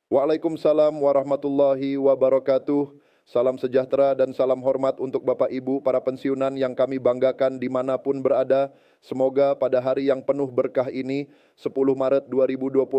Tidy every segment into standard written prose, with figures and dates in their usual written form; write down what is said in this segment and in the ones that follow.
Waalaikumsalam warahmatullahi wabarakatuh. Salam sejahtera dan salam hormat untuk Bapak Ibu para pensiunan yang kami banggakan dimanapun berada. Semoga pada hari yang penuh berkah ini, 10 Maret 2026,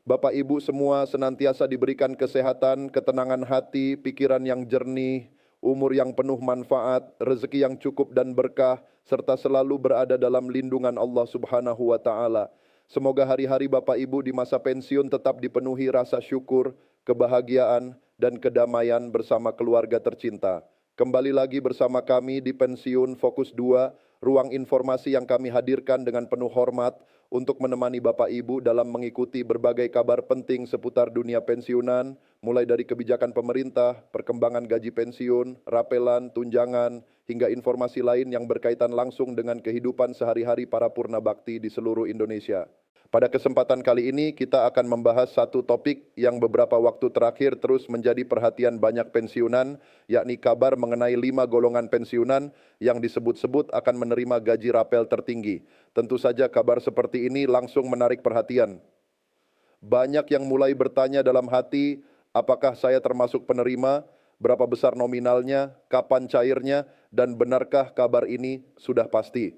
Bapak Ibu semua senantiasa diberikan kesehatan, ketenangan hati, pikiran yang jernih, umur yang penuh manfaat, rezeki yang cukup dan berkah, serta selalu berada dalam lindungan Allah Subhanahu wa Ta'ala. Semoga hari-hari Bapak Ibu di masa pensiun tetap dipenuhi rasa syukur, kebahagiaan, dan kedamaian bersama keluarga tercinta. Kembali lagi bersama kami di Pensiun Fokus 2, ruang informasi yang kami hadirkan dengan penuh hormat untuk menemani Bapak Ibu dalam mengikuti berbagai kabar penting seputar dunia pensiunan, mulai dari kebijakan pemerintah, perkembangan gaji pensiun, rapelan, tunjangan, hingga informasi lain yang berkaitan langsung dengan kehidupan sehari-hari para purna bakti di seluruh Indonesia. Pada kesempatan kali ini kita akan membahas satu topik yang beberapa waktu terakhir terus menjadi perhatian banyak pensiunan, yakni kabar mengenai 5 golongan pensiunan yang disebut-sebut akan menerima gaji rapel tertinggi. Tentu saja kabar seperti ini langsung menarik perhatian. Banyak yang mulai bertanya dalam hati, apakah saya termasuk penerima, berapa besar nominalnya, kapan cairnya, dan benarkah kabar ini sudah pasti?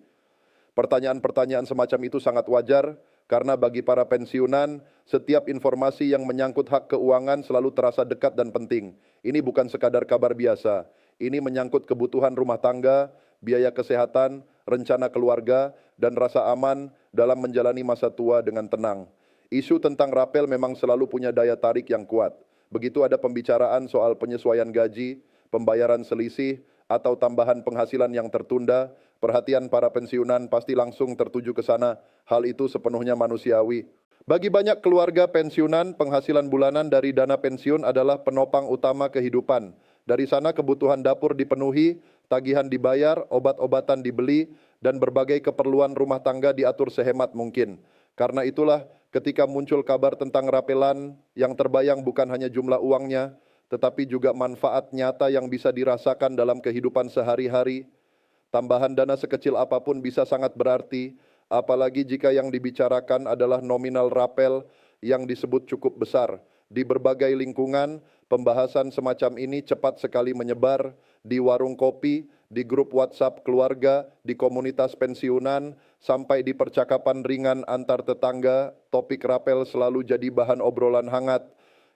Pertanyaan-pertanyaan semacam itu sangat wajar, karena bagi para pensiunan, setiap informasi yang menyangkut hak keuangan selalu terasa dekat dan penting. Ini bukan sekadar kabar biasa. Ini menyangkut kebutuhan rumah tangga, biaya kesehatan, rencana keluarga, dan rasa aman dalam menjalani masa tua dengan tenang. Isu tentang rapel memang selalu punya daya tarik yang kuat. Begitu ada pembicaraan soal penyesuaian gaji, pembayaran selisih, atau tambahan penghasilan yang tertunda, perhatian para pensiunan pasti langsung tertuju ke sana. Hal itu sepenuhnya manusiawi. Bagi banyak keluarga pensiunan, penghasilan bulanan dari dana pensiun adalah penopang utama kehidupan. Dari sana kebutuhan dapur dipenuhi, tagihan dibayar, obat-obatan dibeli, dan berbagai keperluan rumah tangga diatur sehemat mungkin. Karena itulah ketika muncul kabar tentang rapelan, yang terbayang bukan hanya jumlah uangnya, tetapi juga manfaat nyata yang bisa dirasakan dalam kehidupan sehari-hari. Tambahan dana sekecil apapun bisa sangat berarti, apalagi jika yang dibicarakan adalah nominal rapel yang disebut cukup besar. Di berbagai lingkungan, pembahasan semacam ini cepat sekali menyebar di warung kopi, di grup WhatsApp keluarga, di komunitas pensiunan, sampai di percakapan ringan antar tetangga. Topik rapel selalu jadi bahan obrolan hangat.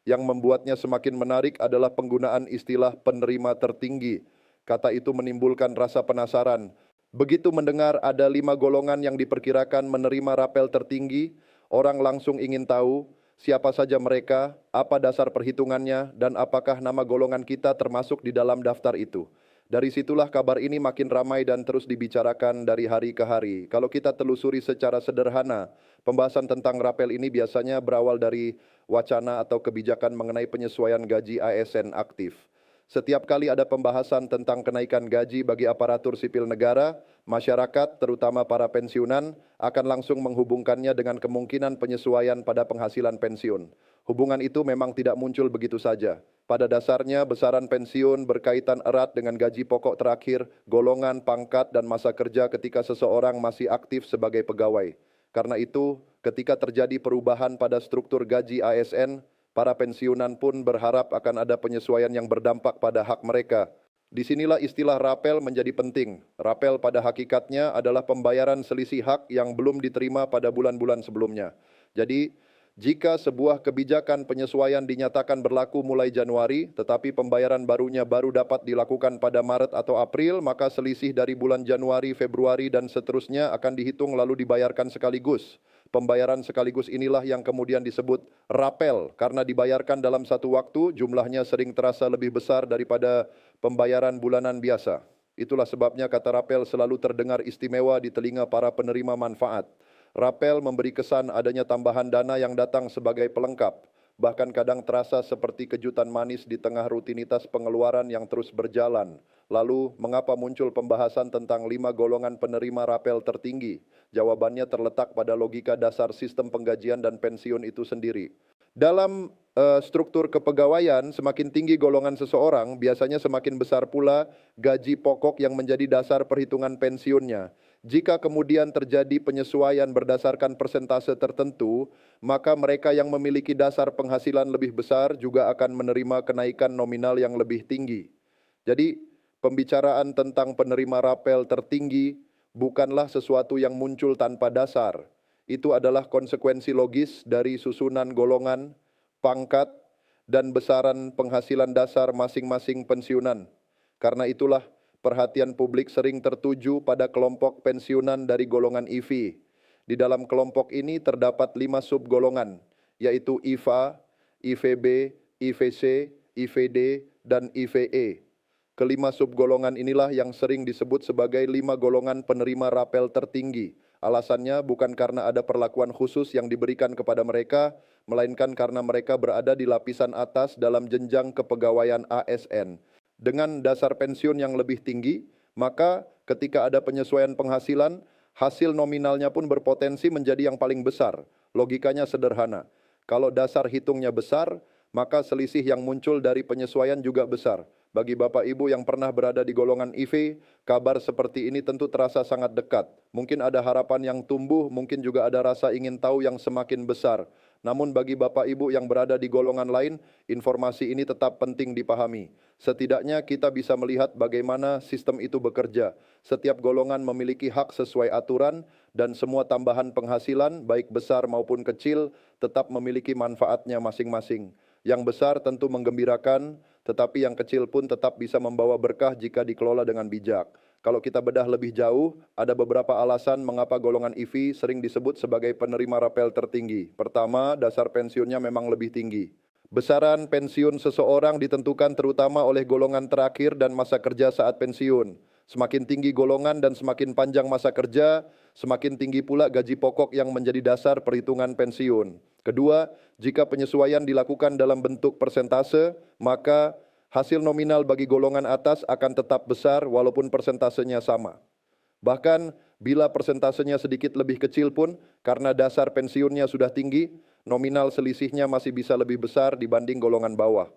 Yang membuatnya semakin menarik adalah penggunaan istilah penerima tertinggi. Kata itu menimbulkan rasa penasaran. Begitu mendengar ada 5 golongan yang diperkirakan menerima rapel tertinggi, orang langsung ingin tahu siapa saja mereka, apa dasar perhitungannya, dan apakah nama golongan kita termasuk di dalam daftar itu. Dari situlah kabar ini makin ramai dan terus dibicarakan dari hari ke hari. Kalau kita telusuri secara sederhana, pembahasan tentang rapel ini biasanya berawal dari wacana atau kebijakan mengenai penyesuaian gaji ASN aktif. Setiap kali ada pembahasan tentang kenaikan gaji bagi aparatur sipil negara, masyarakat, terutama para pensiunan, akan langsung menghubungkannya dengan kemungkinan penyesuaian pada penghasilan pensiun. Hubungan itu memang tidak muncul begitu saja. Pada dasarnya, besaran pensiun berkaitan erat dengan gaji pokok terakhir, golongan, pangkat, dan masa kerja ketika seseorang masih aktif sebagai pegawai. Karena itu, ketika terjadi perubahan pada struktur gaji ASN, para pensiunan pun berharap akan ada penyesuaian yang berdampak pada hak mereka. Disinilah istilah rapel menjadi penting. Rapel pada hakikatnya adalah pembayaran selisih hak yang belum diterima pada bulan-bulan sebelumnya. Jadi, jika sebuah kebijakan penyesuaian dinyatakan berlaku mulai Januari, tetapi pembayaran barunya baru dapat dilakukan pada Maret atau April, maka selisih dari bulan Januari, Februari, dan seterusnya akan dihitung lalu dibayarkan sekaligus. Pembayaran sekaligus inilah yang kemudian disebut rapel, karena dibayarkan dalam satu waktu, jumlahnya sering terasa lebih besar daripada pembayaran bulanan biasa. Itulah sebabnya kata rapel selalu terdengar istimewa di telinga para penerima manfaat. Rapel memberi kesan adanya tambahan dana yang datang sebagai pelengkap, bahkan kadang terasa seperti kejutan manis di tengah rutinitas pengeluaran yang terus berjalan. Lalu, mengapa muncul pembahasan tentang 5 golongan penerima rapel tertinggi? Jawabannya terletak pada logika dasar sistem penggajian dan pensiun itu sendiri. Dalam struktur kepegawaian, semakin tinggi golongan seseorang, biasanya semakin besar pula gaji pokok yang menjadi dasar perhitungan pensiunnya. Jika kemudian terjadi penyesuaian berdasarkan persentase tertentu, maka mereka yang memiliki dasar penghasilan lebih besar juga akan menerima kenaikan nominal yang lebih tinggi. Jadi, pembicaraan tentang penerima rapel tertinggi bukanlah sesuatu yang muncul tanpa dasar. Itu adalah konsekuensi logis dari susunan golongan, pangkat, dan besaran penghasilan dasar masing-masing pensiunan. Karena itulah perhatian publik sering tertuju pada kelompok pensiunan dari golongan IV. Di dalam kelompok ini terdapat 5 subgolongan, yaitu IVA, IVB, IVC, IVD, dan IVE. Kelima subgolongan inilah yang sering disebut sebagai 5 golongan penerima rapel tertinggi. Alasannya bukan karena ada perlakuan khusus yang diberikan kepada mereka, melainkan karena mereka berada di lapisan atas dalam jenjang kepegawaian ASN. Dengan dasar pensiun yang lebih tinggi, maka ketika ada penyesuaian penghasilan, hasil nominalnya pun berpotensi menjadi yang paling besar. Logikanya sederhana. Kalau dasar hitungnya besar, maka selisih yang muncul dari penyesuaian juga besar. Bagi Bapak Ibu yang pernah berada di golongan IV, kabar seperti ini tentu terasa sangat dekat. Mungkin ada harapan yang tumbuh, mungkin juga ada rasa ingin tahu yang semakin besar. Namun bagi Bapak Ibu yang berada di golongan lain, informasi ini tetap penting dipahami. Setidaknya kita bisa melihat bagaimana sistem itu bekerja. Setiap golongan memiliki hak sesuai aturan dan semua tambahan penghasilan, baik besar maupun kecil, tetap memiliki manfaatnya masing-masing. Yang besar tentu menggembirakan, tetapi yang kecil pun tetap bisa membawa berkah jika dikelola dengan bijak. Kalau kita bedah lebih jauh, ada beberapa alasan mengapa golongan IV sering disebut sebagai penerima rapel tertinggi. Pertama, dasar pensiunnya memang lebih tinggi. Besaran pensiun seseorang ditentukan terutama oleh golongan terakhir dan masa kerja saat pensiun. Semakin tinggi golongan dan semakin panjang masa kerja, semakin tinggi pula gaji pokok yang menjadi dasar perhitungan pensiun. Kedua, jika penyesuaian dilakukan dalam bentuk persentase, maka hasil nominal bagi golongan atas akan tetap besar walaupun persentasenya sama. Bahkan bila persentasenya sedikit lebih kecil pun, karena dasar pensiunnya sudah tinggi, nominal selisihnya masih bisa lebih besar dibanding golongan bawah.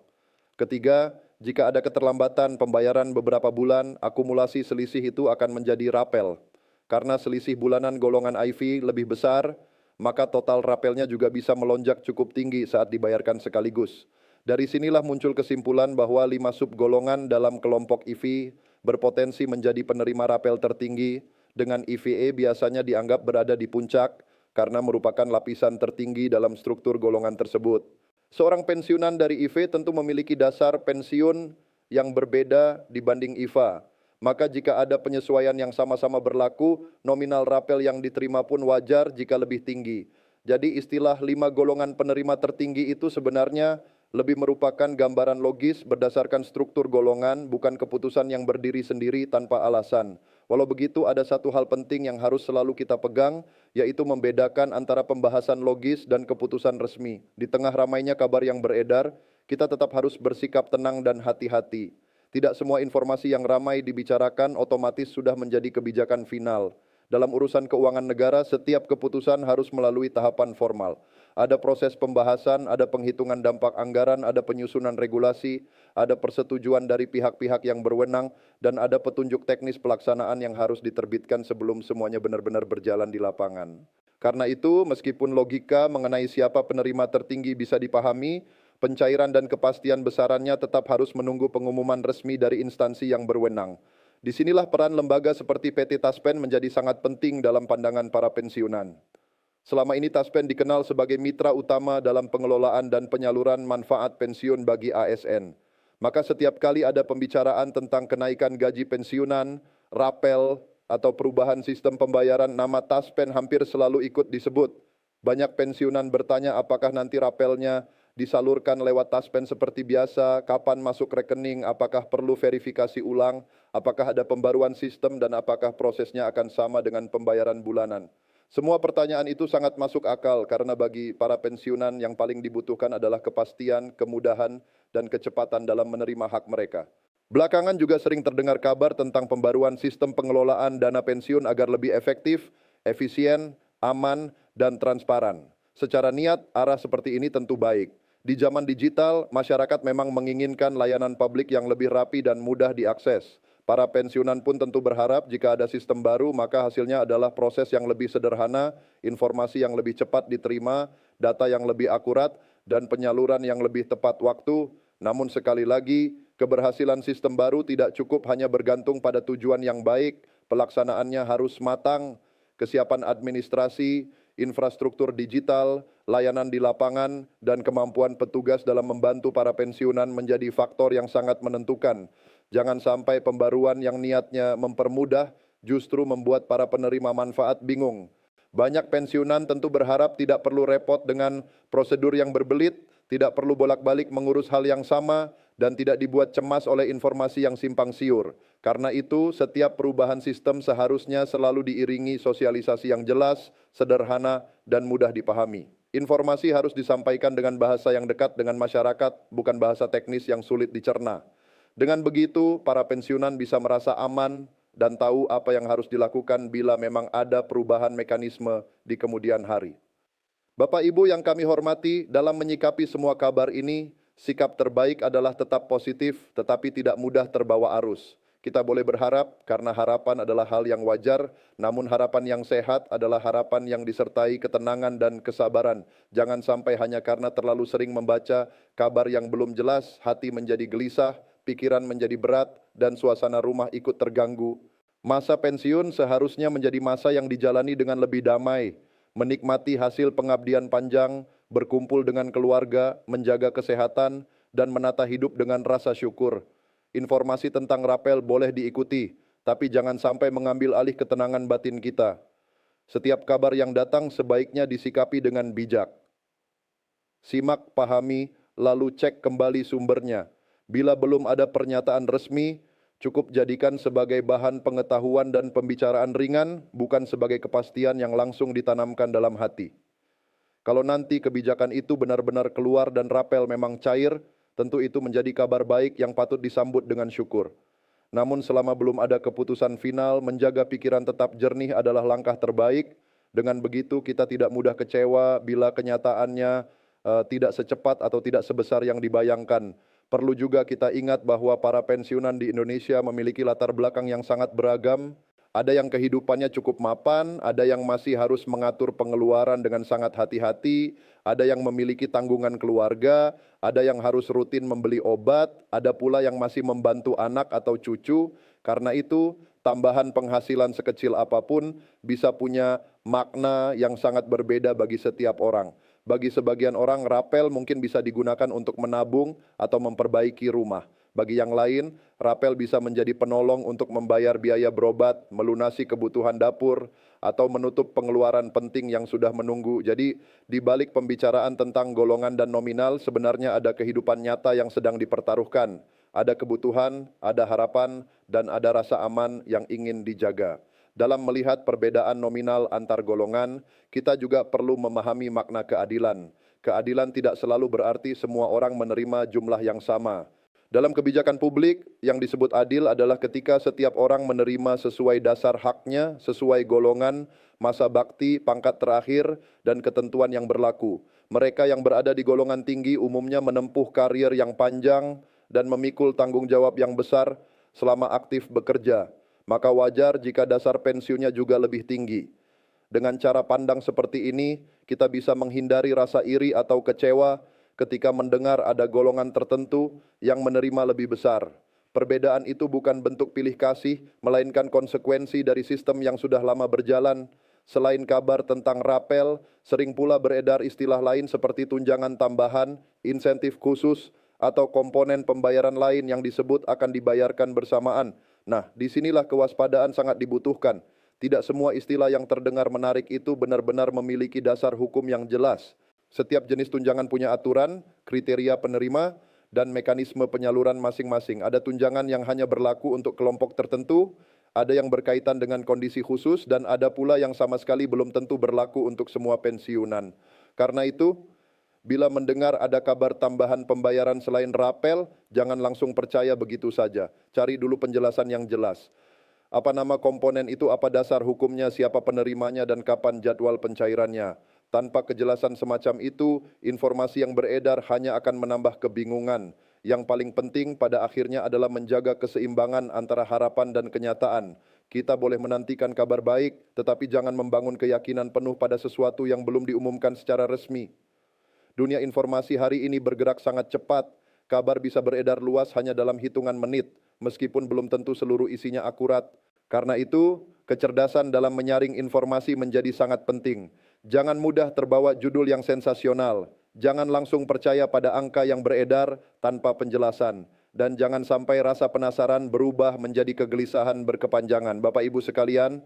Ketiga, jika ada keterlambatan pembayaran beberapa bulan, akumulasi selisih itu akan menjadi rapel. Karena selisih bulanan golongan IV lebih besar, maka total rapelnya juga bisa melonjak cukup tinggi saat dibayarkan sekaligus. Dari sinilah muncul kesimpulan bahwa 5 subgolongan dalam kelompok IV berpotensi menjadi penerima rapel tertinggi, dengan IVE biasanya dianggap berada di puncak karena merupakan lapisan tertinggi dalam struktur golongan tersebut. Seorang pensiunan dari IV tentu memiliki dasar pensiun yang berbeda dibanding IVA. Maka jika ada penyesuaian yang sama-sama berlaku, nominal rapel yang diterima pun wajar jika lebih tinggi. Jadi istilah 5 golongan penerima tertinggi itu sebenarnya lebih merupakan gambaran logis berdasarkan struktur golongan, bukan keputusan yang berdiri sendiri tanpa alasan. Walau begitu, ada satu hal penting yang harus selalu kita pegang, yaitu membedakan antara pembahasan logis dan keputusan resmi. Di tengah ramainya kabar yang beredar, kita tetap harus bersikap tenang dan hati-hati. Tidak semua informasi yang ramai dibicarakan otomatis sudah menjadi kebijakan final. Dalam urusan keuangan negara, setiap keputusan harus melalui tahapan formal. Ada proses pembahasan, ada penghitungan dampak anggaran, ada penyusunan regulasi, ada persetujuan dari pihak-pihak yang berwenang, dan ada petunjuk teknis pelaksanaan yang harus diterbitkan sebelum semuanya benar-benar berjalan di lapangan. Karena itu, meskipun logika mengenai siapa penerima tertinggi bisa dipahami, pencairan dan kepastian besarannya tetap harus menunggu pengumuman resmi dari instansi yang berwenang. Disinilah peran lembaga seperti PT Taspen menjadi sangat penting dalam pandangan para pensiunan. Selama ini Taspen dikenal sebagai mitra utama dalam pengelolaan dan penyaluran manfaat pensiun bagi ASN. Maka setiap kali ada pembicaraan tentang kenaikan gaji pensiunan, rapel, atau perubahan sistem pembayaran, nama Taspen hampir selalu ikut disebut. Banyak pensiunan bertanya apakah nanti rapelnya disalurkan lewat Taspen seperti biasa, kapan masuk rekening, apakah perlu verifikasi ulang, apakah ada pembaruan sistem, dan apakah prosesnya akan sama dengan pembayaran bulanan. Semua pertanyaan itu sangat masuk akal karena bagi para pensiunan yang paling dibutuhkan adalah kepastian, kemudahan, dan kecepatan dalam menerima hak mereka. Belakangan juga sering terdengar kabar tentang pembaruan sistem pengelolaan dana pensiun agar lebih efektif, efisien, aman, dan transparan. Secara niat, arah seperti ini tentu baik. Di zaman digital, masyarakat memang menginginkan layanan publik yang lebih rapi dan mudah diakses. Para pensiunan pun tentu berharap jika ada sistem baru, maka hasilnya adalah proses yang lebih sederhana, informasi yang lebih cepat diterima, data yang lebih akurat, dan penyaluran yang lebih tepat waktu. Namun sekali lagi, keberhasilan sistem baru tidak cukup hanya bergantung pada tujuan yang baik, pelaksanaannya harus matang, kesiapan administrasi, infrastruktur digital, layanan di lapangan, dan kemampuan petugas dalam membantu para pensiunan menjadi faktor yang sangat menentukan. Jangan sampai pembaruan yang niatnya mempermudah justru membuat para penerima manfaat bingung. Banyak pensiunan tentu berharap tidak perlu repot dengan prosedur yang berbelit, tidak perlu bolak-balik mengurus hal yang sama, dan tidak dibuat cemas oleh informasi yang simpang siur. Karena itu, setiap perubahan sistem seharusnya selalu diiringi sosialisasi yang jelas, sederhana, dan mudah dipahami. Informasi harus disampaikan dengan bahasa yang dekat dengan masyarakat, bukan bahasa teknis yang sulit dicerna. Dengan begitu, para pensiunan bisa merasa aman dan tahu apa yang harus dilakukan bila memang ada perubahan mekanisme di kemudian hari. Bapak Ibu yang kami hormati, dalam menyikapi semua kabar ini, sikap terbaik adalah tetap positif tetapi tidak mudah terbawa arus. Kita boleh berharap karena harapan adalah hal yang wajar, namun harapan yang sehat adalah harapan yang disertai ketenangan dan kesabaran. Jangan sampai hanya karena terlalu sering membaca kabar yang belum jelas, hati menjadi gelisah, pikiran menjadi berat, dan suasana rumah ikut terganggu. Masa pensiun seharusnya menjadi masa yang dijalani dengan lebih damai, menikmati hasil pengabdian panjang, berkumpul dengan keluarga, menjaga kesehatan, dan menata hidup dengan rasa syukur. Informasi tentang rapel boleh diikuti, tapi jangan sampai mengambil alih ketenangan batin kita. Setiap kabar yang datang sebaiknya disikapi dengan bijak. Simak, pahami, lalu cek kembali sumbernya. Bila belum ada pernyataan resmi, cukup jadikan sebagai bahan pengetahuan dan pembicaraan ringan, bukan sebagai kepastian yang langsung ditanamkan dalam hati. Kalau nanti kebijakan itu benar-benar keluar dan rapel memang cair, tentu itu menjadi kabar baik yang patut disambut dengan syukur. Namun selama belum ada keputusan final, menjaga pikiran tetap jernih adalah langkah terbaik. Dengan begitu kita tidak mudah kecewa bila kenyataannya tidak secepat atau tidak sebesar yang dibayangkan. Perlu juga kita ingat bahwa para pensiunan di Indonesia memiliki latar belakang yang sangat beragam. Ada yang kehidupannya cukup mapan, ada yang masih harus mengatur pengeluaran dengan sangat hati-hati, ada yang memiliki tanggungan keluarga, ada yang harus rutin membeli obat, ada pula yang masih membantu anak atau cucu. Karena itu, tambahan penghasilan sekecil apapun bisa punya makna yang sangat berbeda bagi setiap orang. Bagi sebagian orang, rapel mungkin bisa digunakan untuk menabung atau memperbaiki rumah. Bagi yang lain, rapel bisa menjadi penolong untuk membayar biaya berobat, melunasi kebutuhan dapur, atau menutup pengeluaran penting yang sudah menunggu. Jadi, di balik pembicaraan tentang golongan dan nominal, sebenarnya ada kehidupan nyata yang sedang dipertaruhkan. Ada kebutuhan, ada harapan, dan ada rasa aman yang ingin dijaga. Dalam melihat perbedaan nominal antar golongan, kita juga perlu memahami makna keadilan. Keadilan tidak selalu berarti semua orang menerima jumlah yang sama. Dalam kebijakan publik, yang disebut adil adalah ketika setiap orang menerima sesuai dasar haknya, sesuai golongan, masa bakti, pangkat terakhir, dan ketentuan yang berlaku. Mereka yang berada di golongan tinggi umumnya menempuh karir yang panjang dan memikul tanggung jawab yang besar selama aktif bekerja. Maka wajar jika dasar pensiunnya juga lebih tinggi. Dengan cara pandang seperti ini, kita bisa menghindari rasa iri atau kecewa ketika mendengar ada golongan tertentu yang menerima lebih besar. Perbedaan itu bukan bentuk pilih kasih, melainkan konsekuensi dari sistem yang sudah lama berjalan. Selain kabar tentang rapel, sering pula beredar istilah lain seperti tunjangan tambahan, insentif khusus, atau komponen pembayaran lain yang disebut akan dibayarkan bersamaan. Nah, disinilah kewaspadaan sangat dibutuhkan. Tidak semua istilah yang terdengar menarik itu benar-benar memiliki dasar hukum yang jelas. Setiap jenis tunjangan punya aturan, kriteria penerima, dan mekanisme penyaluran masing-masing. Ada tunjangan yang hanya berlaku untuk kelompok tertentu, ada yang berkaitan dengan kondisi khusus, dan ada pula yang sama sekali belum tentu berlaku untuk semua pensiunan. Karena itu, bila mendengar ada kabar tambahan pembayaran selain rapel, jangan langsung percaya begitu saja. Cari dulu penjelasan yang jelas. Apa nama komponen itu, apa dasar hukumnya, siapa penerimanya, dan kapan jadwal pencairannya. Tanpa kejelasan semacam itu, informasi yang beredar hanya akan menambah kebingungan. Yang paling penting pada akhirnya adalah menjaga keseimbangan antara harapan dan kenyataan. Kita boleh menantikan kabar baik, tetapi jangan membangun keyakinan penuh pada sesuatu yang belum diumumkan secara resmi. Dunia informasi hari ini bergerak sangat cepat. Kabar bisa beredar luas hanya dalam hitungan menit, meskipun belum tentu seluruh isinya akurat. Karena itu, kecerdasan dalam menyaring informasi menjadi sangat penting. Jangan mudah terbawa judul yang sensasional. Jangan langsung percaya pada angka yang beredar tanpa penjelasan. Dan jangan sampai rasa penasaran berubah menjadi kegelisahan berkepanjangan. Bapak Ibu sekalian,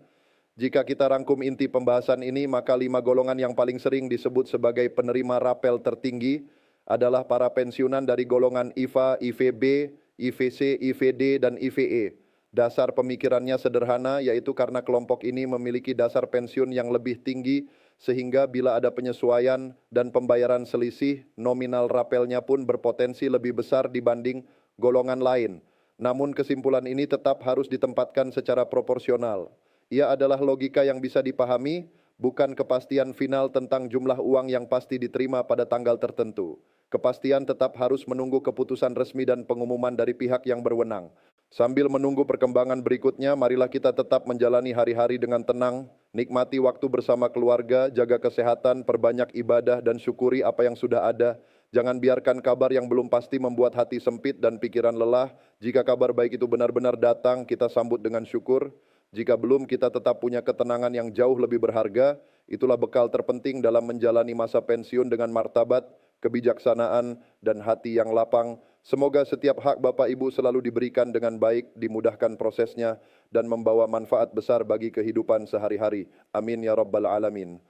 jika kita rangkum inti pembahasan ini, maka 5 golongan yang paling sering disebut sebagai penerima rapel tertinggi adalah para pensiunan dari golongan IFA, IVB, IVC, IVD, dan IVE. Dasar pemikirannya sederhana, yaitu karena kelompok ini memiliki dasar pensiun yang lebih tinggi, sehingga bila ada penyesuaian dan pembayaran selisih, nominal rapelnya pun berpotensi lebih besar dibanding golongan lain. Namun kesimpulan ini tetap harus ditempatkan secara proporsional. Ia adalah logika yang bisa dipahami, bukan kepastian final tentang jumlah uang yang pasti diterima pada tanggal tertentu. Kepastian tetap harus menunggu keputusan resmi dan pengumuman dari pihak yang berwenang. Sambil menunggu perkembangan berikutnya, marilah kita tetap menjalani hari-hari dengan tenang, nikmati waktu bersama keluarga, jaga kesehatan, perbanyak ibadah, dan syukuri apa yang sudah ada. Jangan biarkan kabar yang belum pasti membuat hati sempit dan pikiran lelah. Jika kabar baik itu benar-benar datang, kita sambut dengan syukur. Jika belum, kita tetap punya ketenangan yang jauh lebih berharga. Itulah bekal terpenting dalam menjalani masa pensiun dengan martabat, kebijaksanaan, dan hati yang lapang. Semoga setiap hak Bapak Ibu selalu diberikan dengan baik, dimudahkan prosesnya, dan membawa manfaat besar bagi kehidupan sehari-hari. Amin ya Rabbal Alamin.